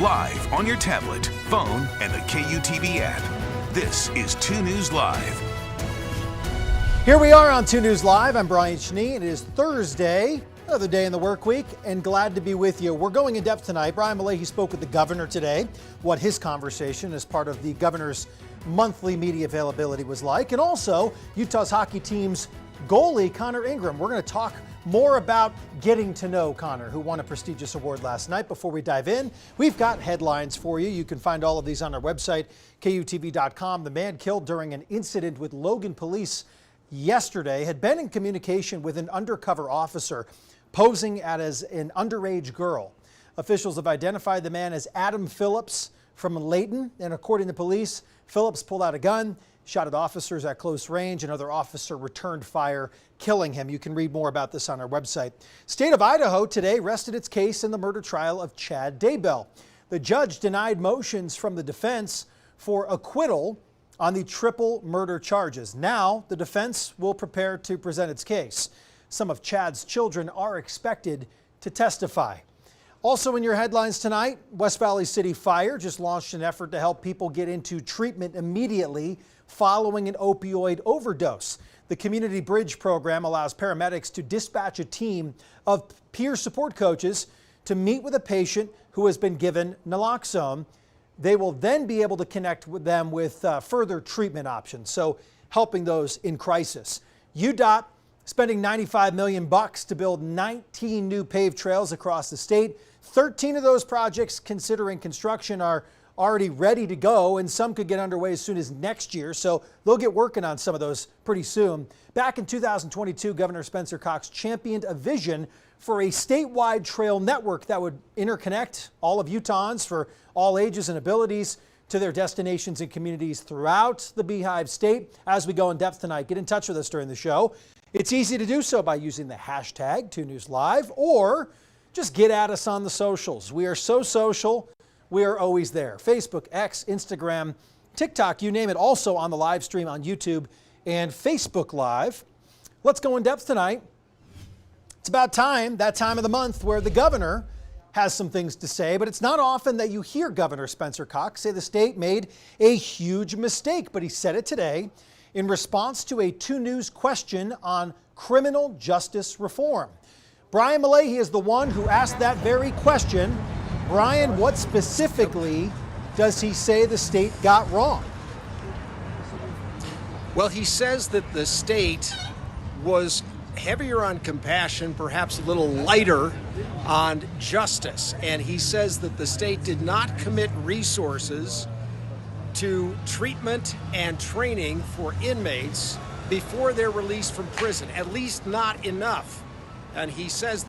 live on your tablet, phone, and the KUTV app. This is 2 News Live. Here we are on 2 News Live. I'm Brian Schnee. It is Thursday, another day in the work week, and glad to be with you. We're going in depth tonight. Brian Malecki spoke with the governor today, what his conversation as part of the governor's monthly media availability was like, and also Utah's hockey team's goalie, Connor Ingram. We're going to talk more about getting to know Connor, who won a prestigious award last night. Before we dive in, we've got headlines for you. You can find all of these on our website, KUTV.com. The man killed during an incident with Logan police yesterday had been in communication with an undercover officer posing as an underage girl. Officials have identified the man as Adam Phillips from Layton, and according to police, Phillips pulled out a gun, shot at officers at close range. Another officer returned fire, killing him. You can read more about this on our website. State of Idaho today rested its case in the murder trial of Chad Daybell. The judge denied motions from the defense for acquittal on the triple murder charges. Now, the defense will prepare to present its case. Some of Chad's children are expected to testify. Also in your headlines tonight, West Valley City Fire just launched an effort to help people get into treatment immediately following an opioid overdose. The Community Bridge program allows paramedics to dispatch a team of peer support coaches to meet with a patient who has been given naloxone. They will then be able to connect with them with further treatment options, so helping those in crisis. UDOT spending $95 million to build 19 new paved trails across the state. 13 of those projects considering construction are already ready to go, and some could get underway as soon as next year, so they'll get working on some of those pretty soon. Back in 2022, Governor Spencer Cox championed a vision for a statewide trail network that would interconnect all of Utahns for all ages and abilities to their destinations and communities throughout the Beehive State. As we go in depth tonight, get in touch with us during the show. It's easy to do so by using the hashtag 2NewsLive, or just get at us on the socials. We are so social, we are always there. Facebook, X, Instagram, TikTok, you name it. Also on the live stream on YouTube and Facebook Live. Let's go in depth tonight. It's about time, that time of the month where the governor has some things to say, but it's not often that you hear Governor Spencer Cox say the state made a huge mistake, but he said it today in response to a 2 News question on criminal justice reform. Brian Malecki is the one who asked that very question. Brian, what specifically does he say the state got wrong? Well, he says that the state was heavier on compassion, perhaps a little lighter on justice. And he says that the state did not commit resources to treatment and training for inmates before they're released from prison, at least not enough. And he says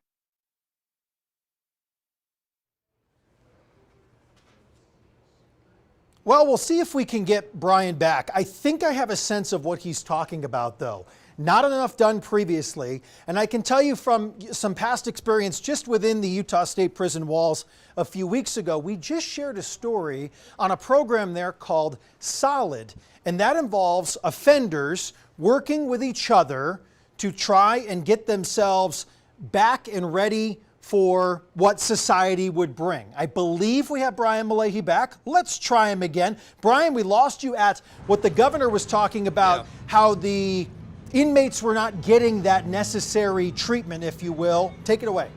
Well, we'll see if we can get Brian back. I think I have a sense of what he's talking about, though. Not enough done previously, and I can tell you from some past experience just within the Utah State Prison walls a few weeks ago, we just shared a story on a program there called Solid, and that involves offenders working with each other to try and get themselves back and ready for what society would bring. I believe we have Brian Malecki back. Let's try him again. Brian, we lost you at what the governor was talking about, how the inmates were not getting that necessary treatment, if you will. Take it away.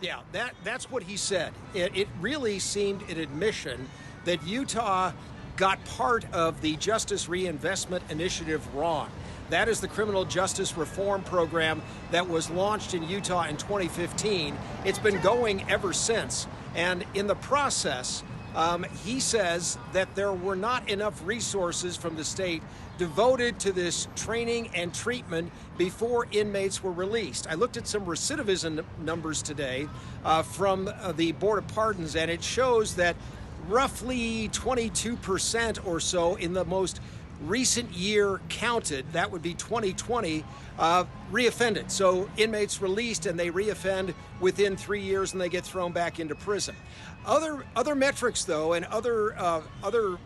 Yeah, that's what he said. It really seemed an admission that Utah got part of the Justice Reinvestment Initiative wrong. That is the criminal justice reform program that was launched in Utah in 2015. It's been going ever since. And in the process, he says that there were not enough resources from the state devoted to this training and treatment before inmates were released. I looked at some recidivism numbers today from the Board of Pardons, and it shows that roughly 22% or so in the most recent year counted, that would be 2020, reoffended. So inmates released and they reoffend within 3 years and they get thrown back into prison. Other metrics though, and other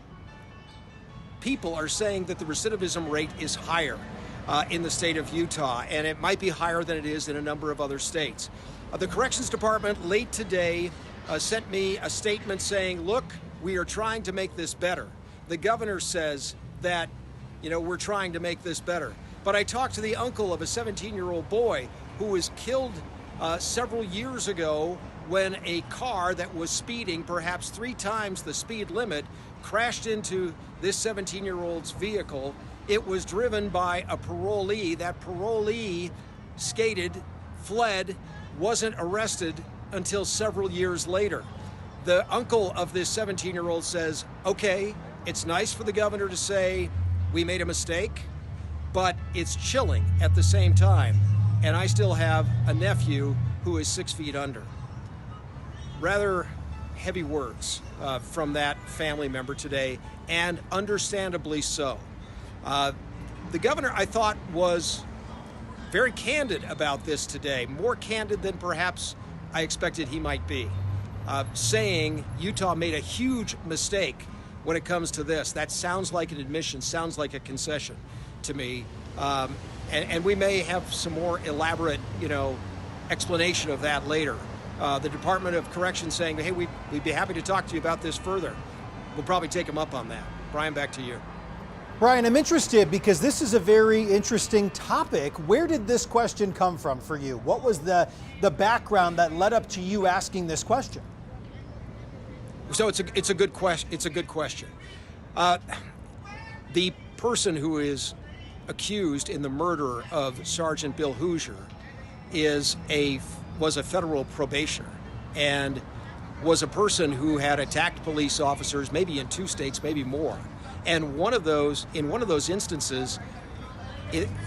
people are saying that the recidivism rate is higher in the state of Utah, and it might be higher than it is in a number of other states. The Corrections Department late today sent me a statement saying, look, we are trying to make this better. The governor says that, we're trying to make this better. But I talked to the uncle of a 17-year-old boy who was killed several years ago when a car that was speeding perhaps 3 times the speed limit crashed into this 17-year-old's vehicle. It was driven by a parolee. That parolee skated, fled, wasn't arrested until several years later. The uncle of this 17-year-old says, okay, it's nice for the governor to say we made a mistake, but it's chilling at the same time. And I still have a nephew who is 6 feet under. Rather heavy words from that family member today, and understandably so. The governor, I thought, was very candid about this today, more candid than perhaps I expected he might be, saying Utah made a huge mistake when it comes to this. That sounds like an admission, sounds like a concession to me. And we may have some more elaborate, explanation of that later. The Department of Corrections saying, hey, we'd be happy to talk to you about this further. We'll probably take them up on that. Brian, back to you. Brian, I'm interested because this is a very interesting topic. Where did this question come from for you? What was the background that led up to you asking this question? So it's a good question. It's a good question. The person who is accused in the murder of Sergeant Bill Hoosier was a federal probationer and was a person who had attacked police officers, maybe in 2 states, maybe more. And in one of those instances,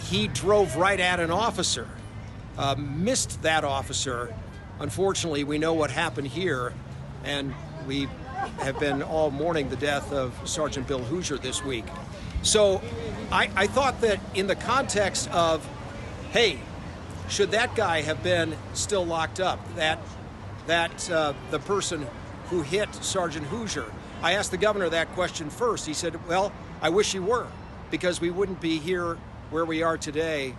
he drove right at an officer, missed that officer. Unfortunately, we know what happened here, and we have been all mourning the death of Sergeant Bill Hoosier this week. So I thought that in the context of, hey, should that guy have been still locked up, the person who hit Sergeant Hoosier, I asked the governor that question first. He said, well, I wish he were, because we wouldn't be here where we are today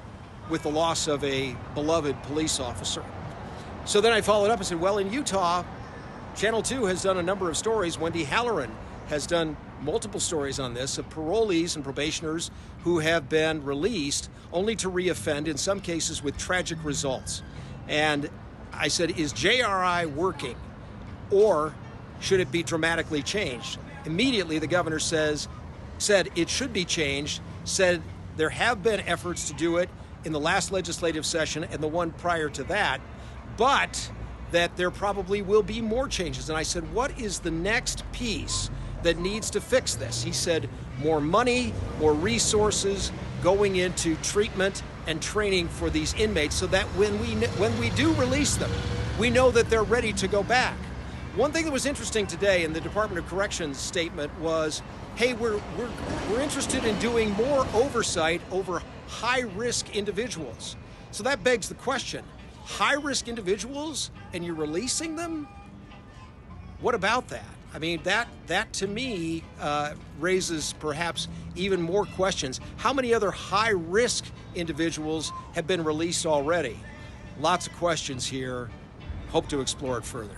with the loss of a beloved police officer. So then I followed up and said, well, in Utah, Channel 2 has done a number of stories. Wendy Halloran has done multiple stories on this of parolees and probationers who have been released only to reoffend, in some cases with tragic results. And I said, is JRI working, or should it be dramatically changed? Immediately, the governor said it should be changed, said there have been efforts to do it in the last legislative session and the one prior to that, but that there probably will be more changes. And I said, what is the next piece that needs to fix this? He said, more money, more resources going into treatment and training for these inmates so that when we do release them, we know that they're ready to go back. One thing that was interesting today in the Department of Corrections statement was, hey, we're interested in doing more oversight over high-risk individuals. So that begs the question, high-risk individuals and you're releasing them? What about that? I mean, that to me raises perhaps even more questions. How many other high-risk individuals have been released already? Lots of questions here. Hope to explore it further.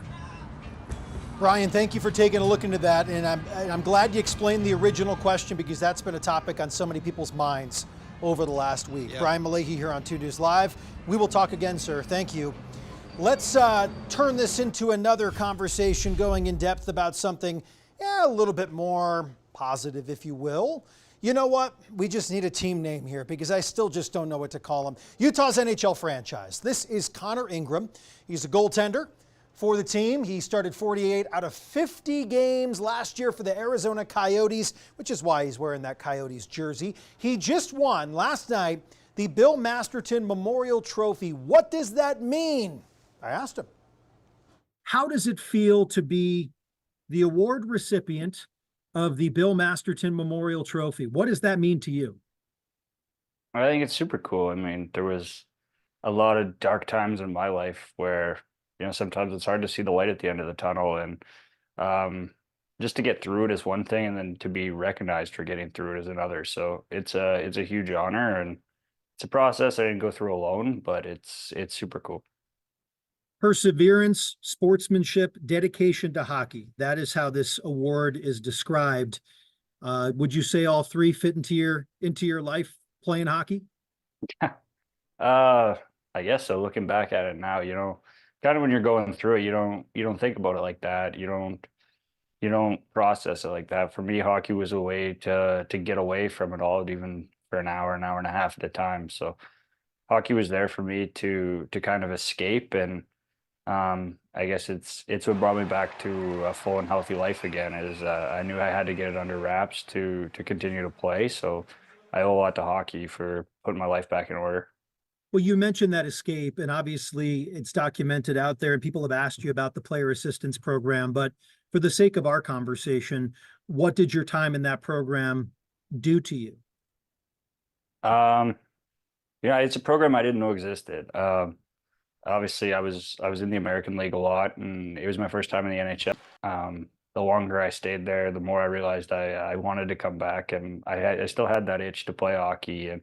Brian, thank you for taking a look into that, and I'm glad you explained the original question, because that's been a topic on so many people's minds over the last week. Yeah. Brian Malahi here on 2 News Live. We will talk again, sir. Thank you. Let's turn this into another conversation, going in depth about something a little bit more positive, if you will. You know what? We just need a team name here, because I still just don't know what to call him. Utah's NHL franchise. This is Connor Ingram. He's a goaltender for the team. He started 48 out of 50 games last year for the Arizona Coyotes, which is why he's wearing that Coyotes jersey. He just won last night the Bill Masterton Memorial Trophy. What does that mean? I asked him. How does it feel to be the award recipient of the Bill Masterton Memorial Trophy? What does that mean to you? I think it's super cool. I mean, there was a lot of dark times in my life where, sometimes it's hard to see the light at the end of the tunnel, and just to get through it is one thing, and then to be recognized for getting through it is another. So it's a huge honor, and it's a process I didn't go through alone, but it's super cool. Perseverance, sportsmanship, dedication to hockey. That is how this award is described. Would you say all three fit into your life playing hockey? I guess so. Looking back at it now, kind of when you're going through it, you don't think about it like that. You don't process it like that. For me, hockey was a way to get away from it all, even for an hour and a half at a time. So hockey was there for me to kind of escape, and I guess it's what brought me back to a full and healthy life again. Is I knew I had to get it under wraps to continue to play. So I owe a lot to hockey for putting my life back in order. Well, you mentioned that escape, and obviously it's documented out there, and people have asked you about the player assistance program. But for the sake of our conversation, what did your time in that program do to you? Um, yeah, it's a program I didn't know existed. Obviously, I was in the American League a lot, and it was my first time in the NHL. The longer I stayed there, the more I realized I wanted to come back, and I still had that itch to play hockey, and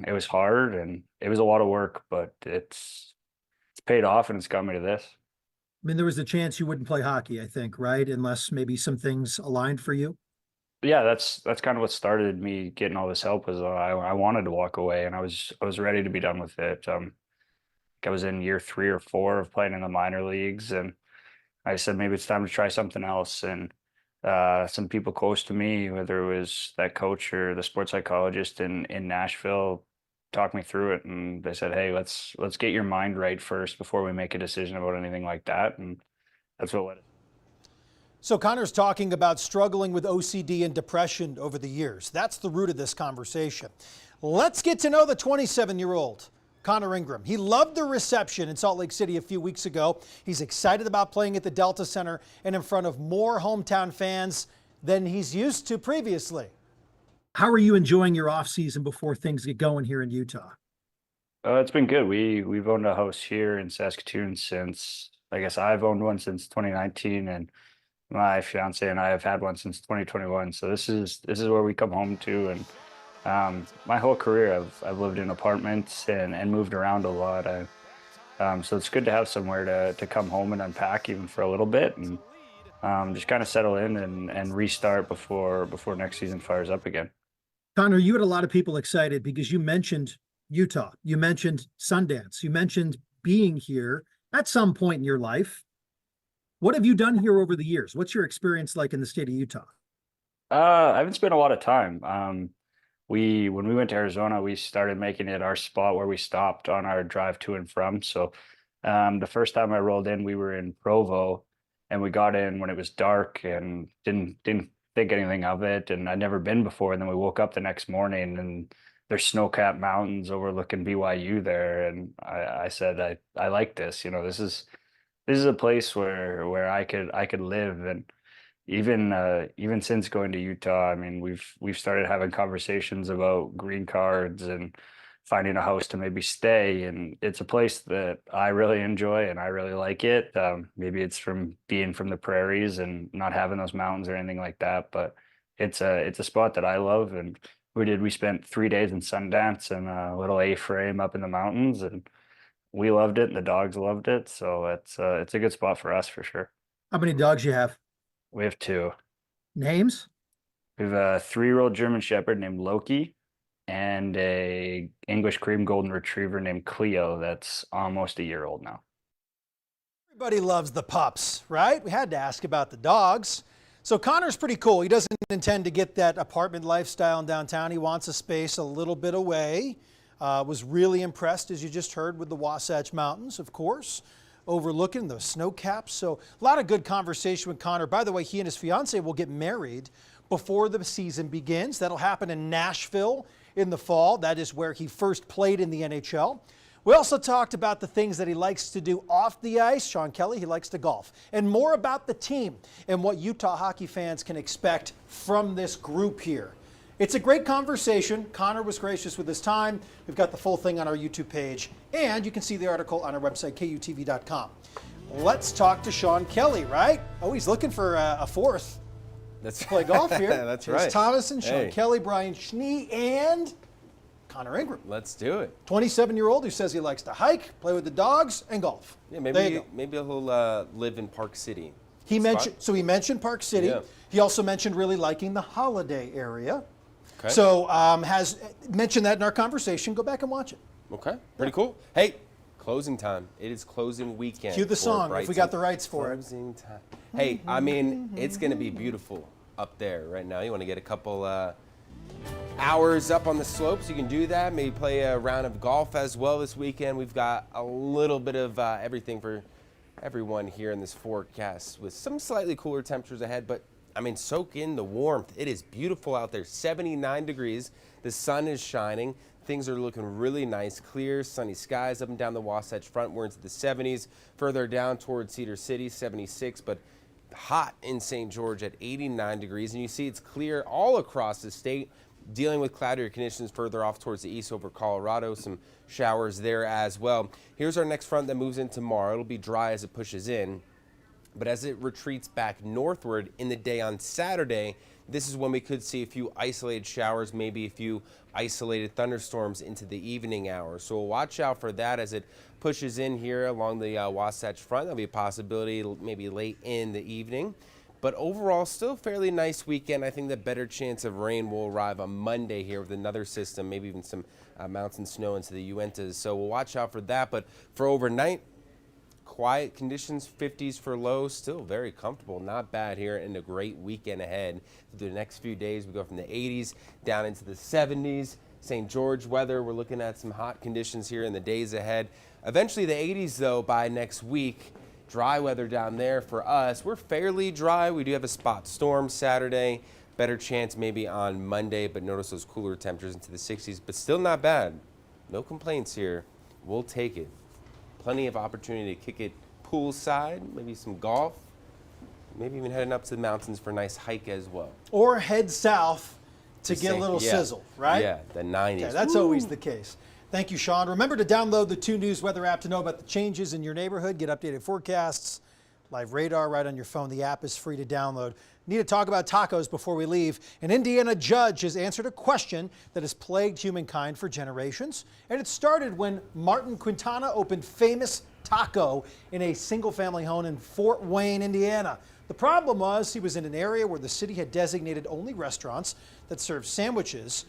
it was hard and it was a lot of work, but it's paid off and it's got me to this. I mean, there was a chance you wouldn't play hockey, I think, right? Unless maybe some things aligned for you. But yeah, that's kind of what started me getting all this help was I wanted to walk away and I was ready to be done with it. I was in year 3 or 4 of playing in the minor leagues, and I said maybe it's time to try something else. And some people close to me, whether it was that coach or the sports psychologist in Nashville, talked me through it, and they said, "Hey, let's get your mind right first before we make a decision about anything like that." And that's what led it. So Connor's talking about struggling with OCD and depression over the years. That's the root of this conversation. Let's get to know the 27-year-old. Connor Ingram. He loved the reception in Salt Lake City a few weeks ago. He's excited about playing at the Delta Center and in front of more hometown fans than he's used to previously. How are you enjoying your offseason before things get going here in Utah? It's been good. We've owned a house here in Saskatoon since, I guess I've owned one since 2019, and my fiance and I have had one since 2021. So this is where we come home to, and my whole career, I've lived in apartments and moved around a lot. So it's good to have somewhere to come home and unpack even for a little bit, and just kind of settle in and restart before next season fires up again. Connor, you had a lot of people excited because you mentioned Utah, you mentioned Sundance, you mentioned being here at some point in your life. What have you done here over the years? What's your experience like in the state of Utah? I haven't spent a lot of time. When we went to Arizona, we started making it our spot where we stopped on our drive to and from. So the first time I rolled in, we were in Provo, and we got in when it was dark and didn't think anything of it. And I'd never been before. And then we woke up the next morning and there's snow-capped mountains overlooking BYU there. And I said, I like this. This is a place where I could live. And even since going to Utah, I mean, we've started having conversations about green cards and finding a house to maybe stay. And it's a place that I really enjoy and I really like it. Maybe it's from being from the prairies and not having those mountains or anything like that, but it's a spot that I love. And we spent 3 days in Sundance and a little A-frame up in the mountains, and we loved it and the dogs loved it. So it's a good spot for us for sure. How many dogs you have? We have 2. Names? We have a 3-year-old German Shepherd named Loki and a English Cream Golden Retriever named Cleo that's almost a year old now. Everybody loves the pups, right? We had to ask about the dogs. So Connor's pretty cool. He doesn't intend to get that apartment lifestyle in downtown. He wants a space a little bit away. Was really impressed, as you just heard, with the Wasatch Mountains, of course, overlooking the snow caps. So a lot of good conversation with Connor. By the way, he and his fiance will get married before the season begins. That'll happen in Nashville in the fall. That is where he first played in the NHL. We also talked about the things that he likes to do off the ice. Sean Kelly, he likes to golf. And more about the team and what Utah hockey fans can expect from this group here. It's a great conversation. Connor was gracious with his time. We've got the full thing on our YouTube page, and you can see the article on our website, KUTV.com. Let's talk to Sean Kelly, right? Oh, he's looking for a fourth. Let's play golf here. That's right. Thomas and Sean Hey. Kelly, Brian Schnee, and Connor Ingram. Let's do it. 27-year-old who says he likes to hike, play with the dogs, and golf. Yeah, There you maybe go. maybe he'll live in Park City. He Spot? mentioned Park City. Yeah. He also mentioned really liking the Holiday area. Okay. So has mentioned that in our conversation. Go back and watch it. Okay. Pretty cool. Hey, closing time. It is closing weekend. Cue the for song if we Brighton. got the rights for it. Closing time. Hey, I mean, it's going to be beautiful up there right now. You want to get a couple hours up on the slopes, you can do that. Maybe play a round of golf as well this weekend. We've got a little bit of everything for everyone here in this forecast with some slightly cooler temperatures ahead, but I mean, soak in the warmth. It is beautiful out there, 79 degrees. The sun is shining. Things are looking really nice, clear, sunny skies up and down the Wasatch Front. We're into the 70s. Further down towards Cedar City, 76, but hot in St. George at 89 degrees. And you see it's clear all across the state, dealing with cloudier conditions further off towards the east over Colorado. Some showers there as well. Here's our next front that moves in tomorrow. It'll be dry as it pushes in. But as it retreats back northward in the day on Saturday, this is when we could see a few isolated showers, maybe a few isolated thunderstorms into the evening hours. So we'll watch out for that as it pushes in here along the Wasatch Front. There'll be a possibility maybe late in the evening. But overall, still fairly nice weekend. I think the better chance of rain will arrive on Monday here with another system, maybe even some mountain snow into the Uintas. So we'll watch out for that. But for overnight, quiet conditions, 50s for lows, still very comfortable. Not bad here, and a great weekend ahead. Through the next few days, we go from the 80s down into the 70s. St. George weather, we're looking at some hot conditions here in the days ahead. Eventually the 80s, though, by next week. Dry weather down there for us. We're fairly dry. We do have a spot storm Saturday. Better chance maybe on Monday, but notice those cooler temperatures into the 60s, but still not bad. No complaints here. We'll take it. Plenty of opportunity to kick it poolside, maybe some golf, maybe even heading up to the mountains for a nice hike as well. Or head south to get a little sizzle, right? Yeah, the 90s. Okay, that's always the case. Thank you, Sean. Remember to download the 2 News weather app to know about the changes in your neighborhood, get updated forecasts, live radar right on your phone. The app is free to download. Need to talk about tacos before we leave. An Indiana judge has answered a question that has plagued humankind for generations. And it started when Martin Quintana opened Famous Taco in a single-family home in Fort Wayne, Indiana. The problem was he was in an area where the city had designated only restaurants that serve sandwiches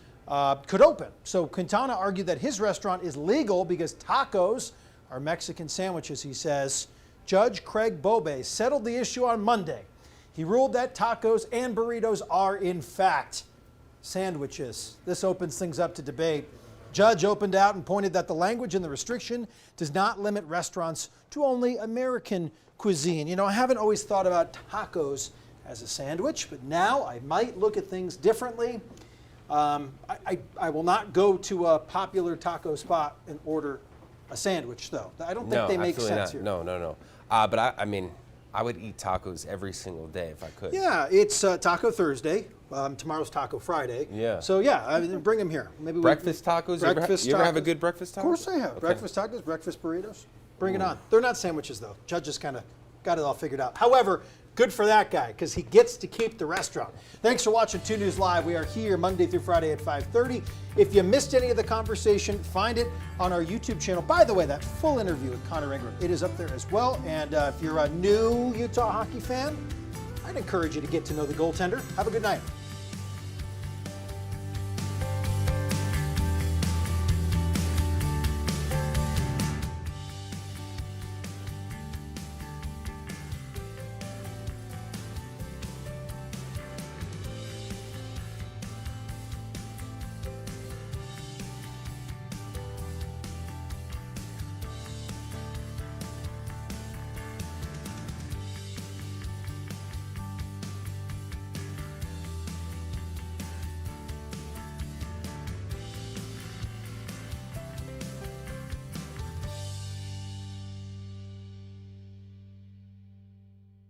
could open. So Quintana argued that his restaurant is legal because tacos are Mexican sandwiches, he says. Judge Craig Bobe settled the issue on Monday. He ruled that tacos and burritos are, in fact, sandwiches. This opens things up to debate. Judge opened out and pointed that the language in the restriction does not limit restaurants to only American cuisine. You know, I haven't always thought about tacos as a sandwich, but now I might look at things differently. I will not go to a popular taco spot and order a sandwich, though. I don't think they make sense here. No. But I mean, I would eat tacos every single day if I could. Yeah, it's Taco Thursday. Tomorrow's Taco Friday. Yeah. So yeah, bring them here. Maybe breakfast tacos. You ever have a good breakfast taco? Of course I have. Okay. Breakfast tacos, breakfast burritos. Bring it on. They're not sandwiches though. Judge just kind of got it all figured out. However, good for that guy because he gets to keep the restaurant. Thanks for watching 2 News Live. We are here Monday through Friday at 5:30. If you missed any of the conversation, find it on our YouTube channel. By the way, that full interview with Connor Ingram, it is up there as well. And if you're a new Utah hockey fan, I'd encourage you to get to know the goaltender. Have a good night.